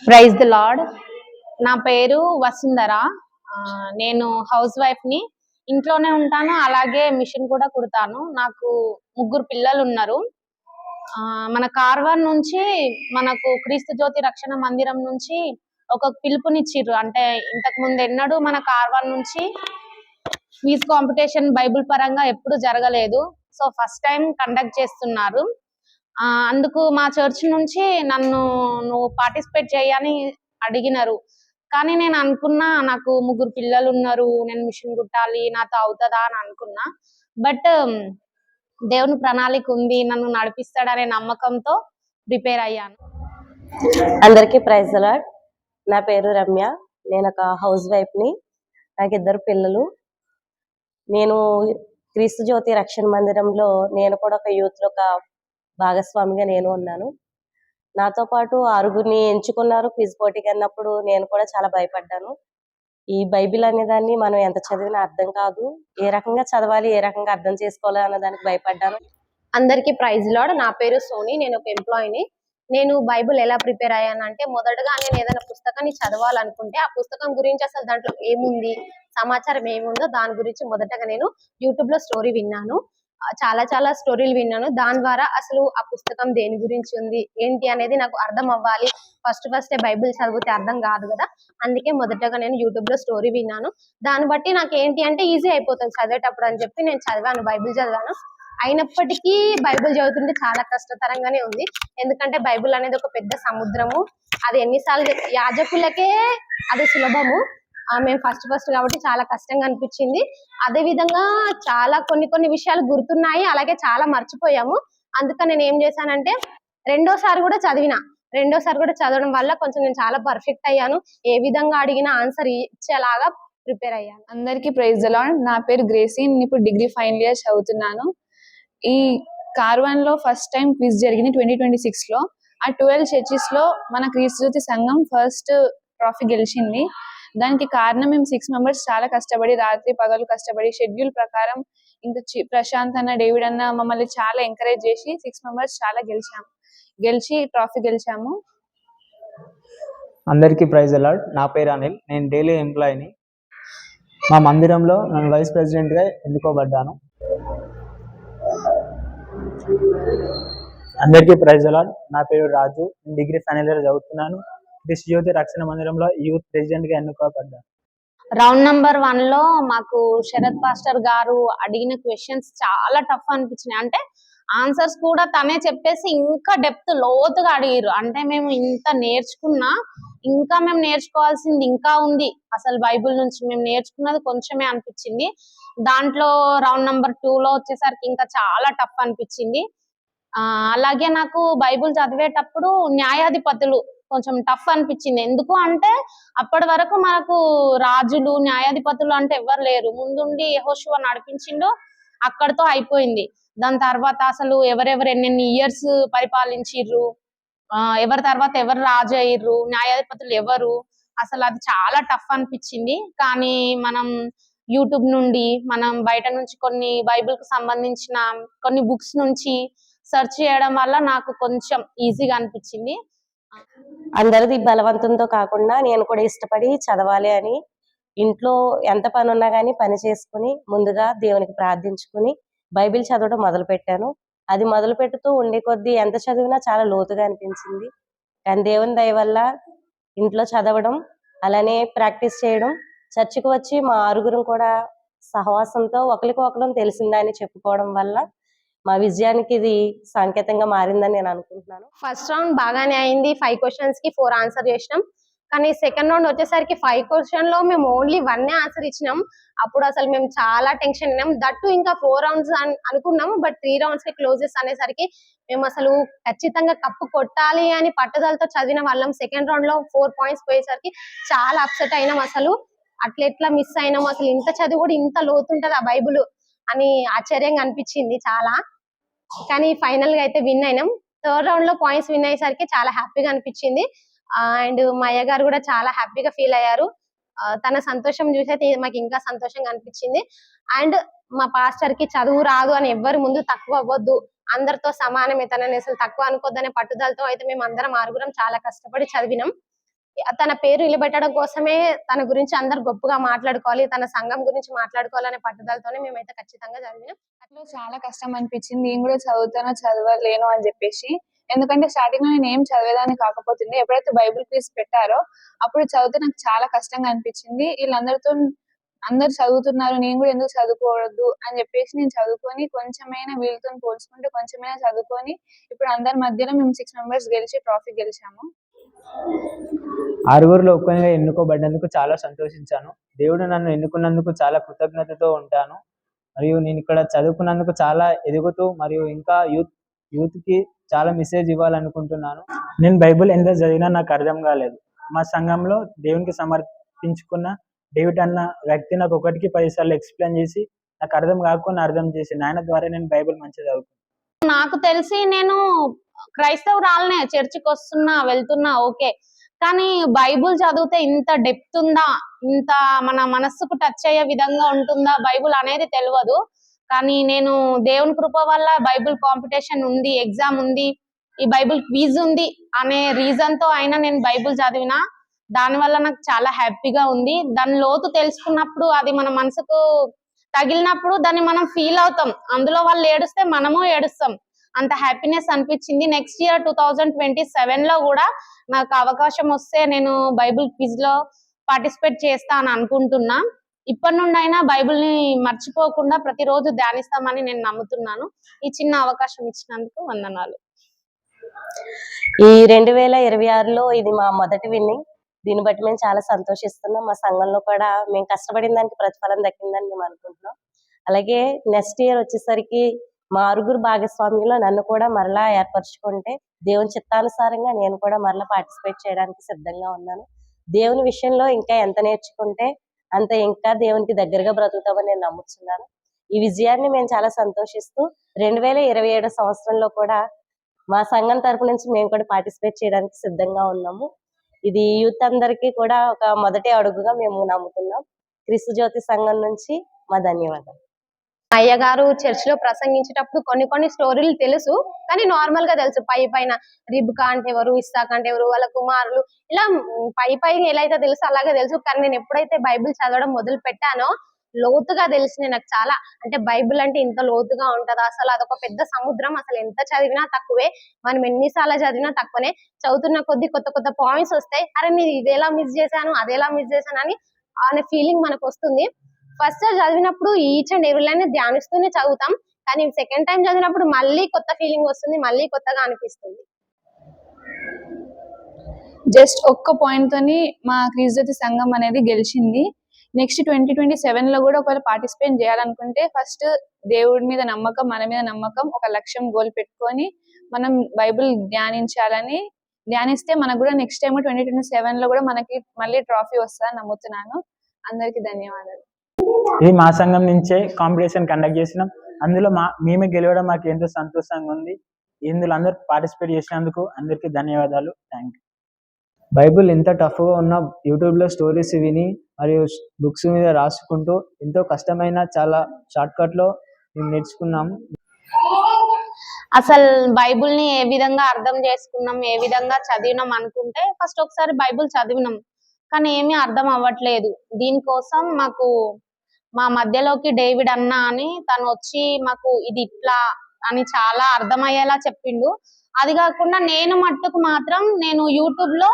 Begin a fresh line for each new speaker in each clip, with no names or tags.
Praise the lord. నా పేరు వసుంధర. నేను హౌస్ వైఫ్ ని. ఇంట్లోనే ఉంటాను, అలాగే మిషన్ కూడా కుడతాను. నాకు ముగ్గురు పిల్లలు ఉన్నారు. మన కార్వాన్ నుంచి మనకు క్రీస్తు జ్యోతి రక్షణ మందిరం నుంచి ఒక పిలుపునిచ్చిర్రు. అంటే ఇంతకు ముందు ఎన్నడూ మన కార్వాన్ నుంచి క్విజ్ కాంపిటీషన్ బైబిల్ పరంగా ఎప్పుడు జరగలేదు. సో ఫస్ట్ టైం కండక్ట్ చేస్తున్నారు. అందుకు మా చర్చ్ నుంచి నన్ను నువ్వు పార్టిసిపేట్ చేయని అడిగినారు. కానీ నేను అనుకున్నా, నాకు ముగ్గురు పిల్లలు ఉన్నారు, నేను మిషన్ కుట్టాలి, నాతో అవుతుందా అని అనుకున్నా. బట్ దేవుని ప్రణాళిక ఉంది, నన్ను నడిపిస్తాడనే నమ్మకంతో ప్రిపేర్ అయ్యాను.
అందరికీ ప్రైజ్ ది లార్డ్. నా పేరు రమ్య. నేను ఒక హౌస్ వైఫ్ని. నాకు ఇద్దరు పిల్లలు. నేను క్రీస్తు జ్యోతి రక్షణ మందిరంలో నేను కూడా ఒక యూత్లో ఒక భాగస్వామిగా నేను ఉన్నాను. నాతో పాటు 6గురిని ఎంచుకున్నారు క్విజ్ పోటీకి అన్నప్పుడు నేను కూడా చాలా భయపడ్డాను. ఈ బైబిల్ అనే దాన్ని మనం ఎంత చదివినా అర్థం కాదు, ఏ రకంగా చదవాలి, ఏ రకంగా అర్థం చేసుకోవాలి అన్న దానికి భయపడ్డాను.
అందరికీ ప్రైజ్ లార్డ్. నా పేరు సోని, నేను ఒక ఎంప్లాయీని. నేను బైబిల్ ఎలా ప్రిపేర్ అయ్యానంటే, మొదటగా నేను ఏదైనా పుస్తకాన్ని చదవాలనుకుంటే ఆ పుస్తకం గురించి అసలు దాంట్లో ఏముంది, సమాచారం ఏముందో దాని గురించి మొదటగా నేను యూట్యూబ్ లో స్టోరీ విన్నాను. చాలా స్టోరీలు విన్నాను. దాని ద్వారా అసలు ఆ పుస్తకం దేని గురించి ఉంది ఏంటి అనేది నాకు అర్థం అవ్వాలి. ఫస్ట్ బైబిల్ చదివితే అర్థం కాదు కదా, అందుకే మొదటగా నేను యూట్యూబ్ లో స్టోరీ విన్నాను. దాన్ని బట్టి నాకు ఏంటి అంటే ఈజీ అయిపోతుంది చదివేటప్పుడు అని చెప్పి నేను చదివాను, బైబిల్ చదివాను. అయినప్పటికీ బైబిల్ చదువుతుంటే చాలా కష్టతరంగానే ఉంది. ఎందుకంటే బైబిల్ అనేది ఒక పెద్ద సముద్రము. అది ఎన్నిసార్లు యాజకులకే అది సులభము, మేము ఫస్ట్ కాబట్టి చాలా కష్టంగా అనిపించింది. అదే విధంగా చాలా కొన్ని విషయాలు గుర్తున్నాయి, అలాగే చాలా మర్చిపోయాము. అందుకని నేను ఏం చేశానంటే రెండోసారి కూడా చదవడం వల్ల కొంచెం నేను చాలా పర్ఫెక్ట్ అయ్యాను. ఏ విధంగా అడిగినా ఆన్సర్ ఇచ్చేలాగా ప్రిపేర్ అయ్యాను.
అందరికీ ప్రైజ్ ది లార్డ్. నా పేరు గ్రేసీ. నేను ఇప్పుడు డిగ్రీ ఫైనల్ ఇయర్ చదువుతున్నాను. ఈ కార్వాన్ లో ఫస్ట్ టైం క్విజ్ జరిగింది 2026 లో. ఆ 12 చర్చెస్ లో మన క్రీస్తు జ్యోతి సంఘం ఫస్ట్ ట్రోఫీ గెలిచింది. దానికి కారణం మేము 6 మెంబర్స్ చాలా కష్టపడి, రాత్రి పగలు కష్టపడి, షెడ్యూల్ ప్రకారం ఇంకా ప్రశాంత్ అన్న, డేవిడ్ అన్న మమ్మల్ని చాలా ఎంకరేజ్ చేసి 6 మెంబర్స్ చాలా గెలిచి ట్రోఫీ గెలిచాము.
అందరికీ ప్రైజ్ ది లార్డ్. నా పేరు అనిల్. నేను డైలీ ఎంప్లాయీని. మా మందిరంలో నేను వైస్ ప్రెసిడెంట్గా ఎన్నుకోబడ్డాను. అందరికీ ప్రైజ్ ది లార్డ్. నా పేరు రాజు. నేను డిగ్రీ ఫైనల్ ఇయర్ చదువుతున్నాను. క్రీస్తు జ్యోతి రక్షణ మందిరంలో యూత్ ప్రెసిడెంట్గా ఎన్నుకోబడ్డాను.
రౌండ్ నెంబర్ 1 లో మాకు శరత్ పాస్టర్ గారు అడిగిన క్వశ్చన్స్ చాలా టఫ్ అనిపించినాయి. అంటే ఆన్సర్స్ కూడా తనే చెప్పేసి ఇంకా డెప్త్ లోతుగా అడిగారు. అంటే మేము ఇంత నేర్చుకున్నా ఇంకా మేము నేర్చుకోవాల్సింది ఇంకా ఉంది. అసలు బైబిల్ నుంచి మేము నేర్చుకున్నది కొంచెమే అనిపించింది. దాంట్లో రౌండ్ నెంబర్ 2 లో వచ్చేసరికి ఇంకా చాలా టఫ్ అనిపించింది. అలాగే నాకు బైబిల్ చదివేటప్పుడు న్యాయాధిపతులు కొంచెం టఫ్ అనిపించింది. ఎందుకు అంటే అప్పటి వరకు మనకు రాజులు, న్యాయాధిపతులు అంటే ఎవరు లేరు. ముందుండి యెహోషువ నడిపించిండు, అక్కడితో అయిపోయింది. దాని తర్వాత అసలు ఎవరెవరు ఎన్నెన్ని ఇయర్స్ పరిపాలించిర్రు, ఎవరి తర్వాత ఎవరు రాజు అయ్యిర్రు, న్యాయాధిపతులు ఎవరు, అసలు అది చాలా టఫ్ అనిపించింది. కానీ మనం యూట్యూబ్ నుండి, మనం బయట నుంచి కొన్ని బైబిల్ కు సంబంధించిన కొన్ని బుక్స్ నుంచి సెర్చ్ చేయడం వల్ల నాకు కొంచెం ఈజీగా అనిపించింది.
అందరిది బలవంతంతో కాకుండా నేను కూడా ఇష్టపడి చదవాలి అని ఇంట్లో ఎంత పని ఉన్నా కానీ పని చేసుకుని ముందుగా దేవునికి ప్రార్థించుకుని బైబిల్ చదవడం మొదలుపెట్టాను. అది మొదలు పెడుతూ ఉండే కొద్దీ ఎంత చదివినా చాలా లోతుగా అనిపించింది. కానీ దేవుని దయ వల్ల ఇంట్లో చదవడం, అలానే ప్రాక్టీస్ చేయడం, చర్చికి వచ్చి మా 6గురం కూడా సహవాసంతో ఒకరికొకరం తెలిసిందని చెప్పుకోవడం వల్ల మా విజయానికి ఇది సంకేతంగా మారిందని నేను అనుకుంటున్నాను.
ఫస్ట్ రౌండ్ బాగానే అయింది. 5 క్వశ్చన్స్ కి 4 ఆన్సర్ చేసినాం. కానీ సెకండ్ రౌండ్ వచ్చేసరికి 5 క్వశ్చన్ లో మేము ఓన్లీ 1 ఆన్సర్ ఇచ్చినాం. అప్పుడు అసలు మేము చాలా టెన్షన్ అయినాం. దట్టు ఇంకా 4 రౌండ్స్ అనుకున్నాము, బట్ 3 రౌండ్స్ కి క్లోజెస్ అనేసరికి మేము అసలు ఖచ్చితంగా కప్పు కొట్టాలి అని పట్టుదలతో చదివిన వాళ్ళం. సెకండ్ రౌండ్ లో 4 పాయింట్స్ పోయేసరికి చాలా అప్సెట్ అయినాం. అసలు అట్లా మిస్ అయినాం, అసలు ఇంత చదివి కూడా ఇంత లోతుంటది ఆ బైబుల్ అని ఆశ్చర్యంగా అనిపించింది చాలా. కానీ ఫైనల్ గా అయితే విన్ అయినాం. థర్డ్ రౌండ్ లో పాయింట్స్ విన్ అయ్యేసరికి చాలా హ్యాపీగా అనిపించింది. అండ్ మా అయ్య గారు కూడా చాలా హ్యాపీగా ఫీల్ అయ్యారు. తన సంతోషం చూసి అయితే మాకు ఇంకా సంతోషంగా అనిపించింది. అండ్ మా పాస్టర్ కి చదువు రాదు అని ఎవ్వరి ముందు తక్కువ అవ్వద్దు, అందరితో సమానమే, తనని అసలు తక్కువ అనుకోద్దనే పట్టుదలతో అయితే మేము అందరం 6గురం చాలా కష్టపడి చదివినాం. తన పేరు నిలబెట్టడం కోసమే తన గురించి అందరు గొప్పగా మాట్లాడుకోవాలి, తన సంఘం గురించి మాట్లాడుకోవాలనే పట్టుదలతోనే మేమైతే ఖచ్చితంగా చదివినాం.
అట్లా చాలా కష్టం అనిపించింది. నేను కూడా చదువుతానో చదవలేను అని చెప్పేసి. ఎందుకంటే స్టార్టింగ్ లో నేను ఏం చదివేదాన్ని కాకపోతుండే. ఎప్పుడైతే బైబిల్ క్విజ్ పెట్టారో అప్పుడు చదివితే నాకు చాలా కష్టంగా అనిపించింది. వీళ్ళందరితో అందరు చదువుతున్నారు, నేను కూడా ఎందుకు చదువుకోవద్దు అని చెప్పేసి నేను చదువుకొని కొంచెమైనా వీళ్ళతో పోల్చుకుంటే కొంచెమైనా చదువుకొని ఇప్పుడు అందరి మధ్యలో మేము 6 మెంబర్స్ గెలిచి ట్రాఫీ గెలిచాము.
ఆరుగురిలో ఒక్కనిగా ఎన్నుకోబడ్డందుకు చాలా సంతోషించాను. దేవుడు నన్ను ఎన్నుకున్నందుకు చాలా కృతజ్ఞతతో ఉంటాను. మరియు నేను ఇక్కడ చదువుకున్నందుకు చాలా ఎదుగుతూ మరియు ఇంకా యూత్ కి చాలా మెసేజ్ ఇవ్వాలనుకుంటున్నాను. నేను బైబిల్ ఎంత చదివినా నాకు అర్థం కాలేదు. మా సంఘంలో దేవునికి సమర్పించుకున్న డేవిడ్ అన్న వ్యక్తి నాకు 1కి 10 సార్లు ఎక్స్ప్లెయిన్ చేసి నాకు అర్థం కాకుండా అర్థం చేసి ఆయన ద్వారా నేను బైబిల్ మంచిగా చదువుకున్నాను.
నాకు తెలిసి నేను క్రైస్తవురాలనే, చర్చికి వస్తున్నా వెళ్తున్నా ఓకే, కానీ బైబుల్ చదివితే ఇంత డెప్త్ ఉందా, ఇంత మన మనస్సుకు టచ్ అయ్యే విధంగా ఉంటుందా బైబుల్ అనేది తెలియదు. కానీ నేను దేవుని కృప వల్ల బైబుల్ కాంపిటీషన్ ఉంది, ఎగ్జామ్ ఉంది, ఈ బైబుల్ క్విజ్ ఉంది అనే రీజన్ తో అయినా నేను బైబుల్ చదివిన. దాని వల్ల నాకు చాలా హ్యాపీగా ఉంది. దాని లోతు తెలుసుకున్నప్పుడు అది మన మనసుకు తగిలినప్పుడు దాన్ని మనం ఫీల్ అవుతాం. అందులో వాళ్ళు ఏడుస్తే మనము ఏడుస్తాం. అంత హ్యాపీనెస్ అనిపించింది. నెక్స్ట్ ఇయర్ 2027 లో కూడా నాకు అవకాశం వస్తే నేను బైబిల్ క్విజ్ లో పార్టిసిపేట్ చేస్తా అని అనుకుంటున్నా. ఇప్పటి నుండి అయినా బైబిల్ ని మర్చిపోకుండా ప్రతిరోజు ధ్యానిస్తామని నేను నమ్ముతున్నాను. ఈ చిన్న అవకాశం ఇచ్చినందుకు వందనాలు.
ఈ 2026లో ఇది మా మొదటి విన్నింగ్. దీన్ని బట్టి మేము చాలా సంతోషిస్తున్నాం. మా సంఘంలో కూడా మేము కష్టపడిన దానికి ప్రతిఫలం దక్కిందని మేము అనుకుంటున్నాం. అలాగే నెక్స్ట్ ఇయర్ వచ్చేసరికి మా 6 భాగస్వామ్యంలో నన్ను కూడా మరలా ఏర్పరచుకుంటే దేవుని చిత్తానుసారంగా నేను కూడా మరలా పార్టిసిపేట్ చేయడానికి సిద్ధంగా ఉన్నాను. దేవుని విషయంలో ఇంకా ఎంత నేర్చుకుంటే అంత ఇంకా దేవునికి దగ్గరగా బ్రతుకుతామని నేను నమ్ముతున్నాను. ఈ విజయాన్ని మేము చాలా సంతోషిస్తూ 2027 సంవత్సరంలో కూడా మా సంఘం తరపు నుంచి మేము కూడా పార్టిసిపేట్ చేయడానికి సిద్ధంగా ఉన్నాము. ఇది యూత్ అందరికీ కూడా ఒక మొదటి అడుగుగా మేము నమ్ముతున్నాం. క్రీస్తు జ్యోతి సంఘం నుంచి మా ధన్యవాదాలు.
అయ్య గారు చర్చ్ లో ప్రసంగించేటప్పుడు కొన్ని స్టోరీలు తెలుసు, కానీ నార్మల్ గా తెలుసు. పైన రిబ్కా అంటే ఎవరు, ఇస్సాక్ అంటే ఎవరు, వాళ్ళ కుమారులు, ఇలా పై ఎలా అయితే తెలుసు అలాగే తెలుసు. కానీ నేను ఎప్పుడైతే బైబిల్ చదవడం మొదలు పెట్టానో లోతుగా తెలిసింది నాకు చాలా. అంటే బైబిల్ అంటే ఇంత లోతుగా ఉంటదా, అసలు అదొక పెద్ద సముద్రం, అసలు ఎంత చదివినా తక్కువే, మనం ఎన్నిసార్లు చదివినా తక్కువనే. చదువుతున్న కొద్ది కొత్త పాయింట్స్ వస్తాయి. అరే నేను ఇది ఎలా మిస్ చేశాను, అదెలా మిస్ చేశాను అని అనే ఫీలింగ్ మనకు వస్తుంది. ఫస్ట్ చదివినప్పుడు ఈచ్ అండ్ ఎవ్రీ లైన్ ధ్యానిస్తూనే చదువుతాం, కానీ సెకండ్ టైం చదివినప్పుడు మళ్ళీ కొత్త ఫీలింగ్ వస్తుంది, మళ్ళీ కొత్తగా అనిపిస్తుంది.
జస్ట్ ఒక్క పాయింట్ తోని మా క్రీస్తు సంఘం అనేది గెలిచింది. నెక్స్ట్ 2027 లో కూడా ఒకవేళ పార్టిసిపేట్ చేయాలనుకుంటే ఫస్ట్ దేవుడి మీద నమ్మకం, మన మీద నమ్మకం, ఒక లక్ష్యం గోల్ పెట్టుకొని మనం బైబిల్ ధ్యానిస్తే మనకు కూడా నెక్స్ట్ టైం 2027 లో కూడా మనకి మళ్ళీ ట్రాఫీ వస్తుందని నమ్ముతున్నాను. అందరికి ధన్యవాదాలు.
ఇది మా సంఘం నుంచే కాంపిటీషన్ కండక్ట్ చేసినాం. అందులో మేమే గెలవడం మాకు ఎంతో సంతోషంగా ఉంది. ఇందులో అందరూ పార్టిసిపేట్ చేసినందుకు అందరికీ ధన్యవాదాలు. Thank you. బైబిల్ ఎంత టఫ్గా ఉన్న యూట్యూబ్లో స్టోరీస్ విని మరియు బుక్స్ మీద రాసుకుంటూ ఎంతో కష్టమైన చాలా షార్ట్కట్లో మేము నేర్చుకున్నాము.
అసలు బైబుల్ ని ఏ విధంగా అర్థం చేసుకున్నాం, ఏ విధంగా చదివినాం అనుకుంటే ఫస్ట్ ఒకసారి బైబుల్ చదివినాం, కానీ ఏమీ అర్థం అవ్వట్లేదు. దీనికోసం మాకు మా మధ్యలోకి డేవిడ్ అన్న అని తను వచ్చి మాకు ఇది ఇట్లా అని చాలా అర్థమయ్యేలా చెప్పిండు. అది కాకుండా నేను మట్టుకు మాత్రం నేను యూట్యూబ్ లో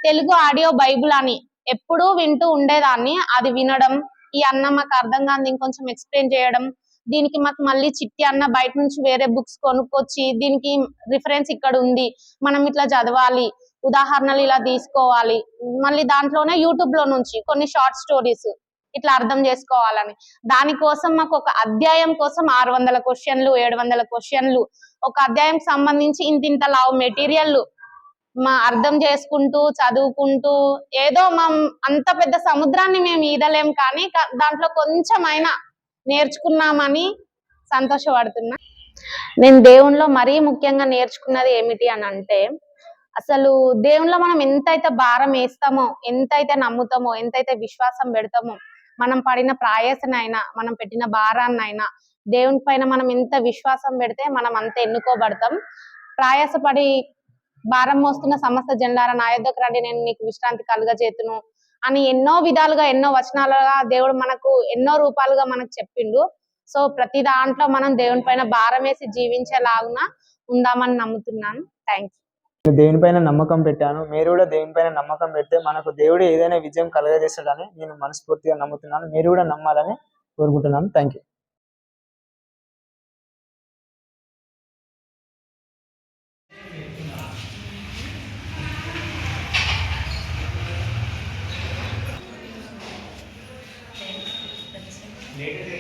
తెలుగు ఆడియో బైబుల్ అని ఎప్పుడూ వింటూ ఉండేదాన్ని. అది వినడం, ఈ అన్న మాకు అర్థం కాదు ఇంకొంచెం ఎక్స్ప్లెయిన్ చేయడం, దీనికి మాకు మళ్ళీ చిట్టి అన్న బయట నుంచి వేరే బుక్స్ కొనుక్కొచ్చి దీనికి రిఫరెన్స్ ఇక్కడ ఉంది, మనం ఇట్లా చదవాలి, ఉదాహరణలు ఇలా తీసుకోవాలి, మళ్ళీ దాంట్లోనే యూట్యూబ్ లో నుంచి కొన్ని షార్ట్ స్టోరీస్ ఇట్లా అర్థం చేసుకోవాలని. దానికోసం మాకు ఒక అధ్యాయం కోసం 600 క్వశ్చన్లు 700 క్వశ్చన్లు, ఒక అధ్యాయం సంబంధించి ఇంత లావు మెటీరియల్ మా అర్థం చేసుకుంటూ చదువుకుంటూ ఏదో మా అంత పెద్ద సముద్రాన్ని మేము ఈదలేం, కానీ దాంట్లో కొంచెమైనా నేర్చుకున్నామని సంతోషపడుతున్నా. నేను దేవునిలో మరీ ముఖ్యంగా నేర్చుకున్నది ఏమిటి అని అంటే, అసలు దేవునిలో మనం ఎంతైతే భారం వేస్తామో, ఎంతైతే నమ్ముతామో, ఎంతైతే విశ్వాసం పెడతామో, మనం పడిన ప్రయాసనైనా మనం పెట్టిన భారాన్నైనా దేవుని పైన మనం ఎంత విశ్వాసం పెడితే మనం అంత ఎన్నుకోబడతాం. ప్రయాసపడి భారం మోస్తున్న సమస్త జనులారా నా యొద్దకు రండి, నేను నీకు విశ్రాంతి కలుగజేతును అని ఎన్నో విధాలుగా, ఎన్నో వచనాలుగా దేవుడు మనకు ఎన్నో రూపాలుగా మనకు చెప్పిండు. సో ప్రతి దాంట్లో మనం దేవుని పైన భారం వేసి జీవించేలాగున ఉందామని నమ్ముతున్నాను. థ్యాంక్స్.
నేను దేవుని పైన నమ్మకం పెట్టాను. మీరు కూడా దేవుని పైన నమ్మకం పెడితే మనకు దేవుడు ఏదైనా విజయం కలగజేస్తాడని నేను మనస్ఫూర్తిగా నమ్ముతున్నాను. మీరు కూడా నమ్మాలని కోరుకుంటున్నాను. Thank you.
later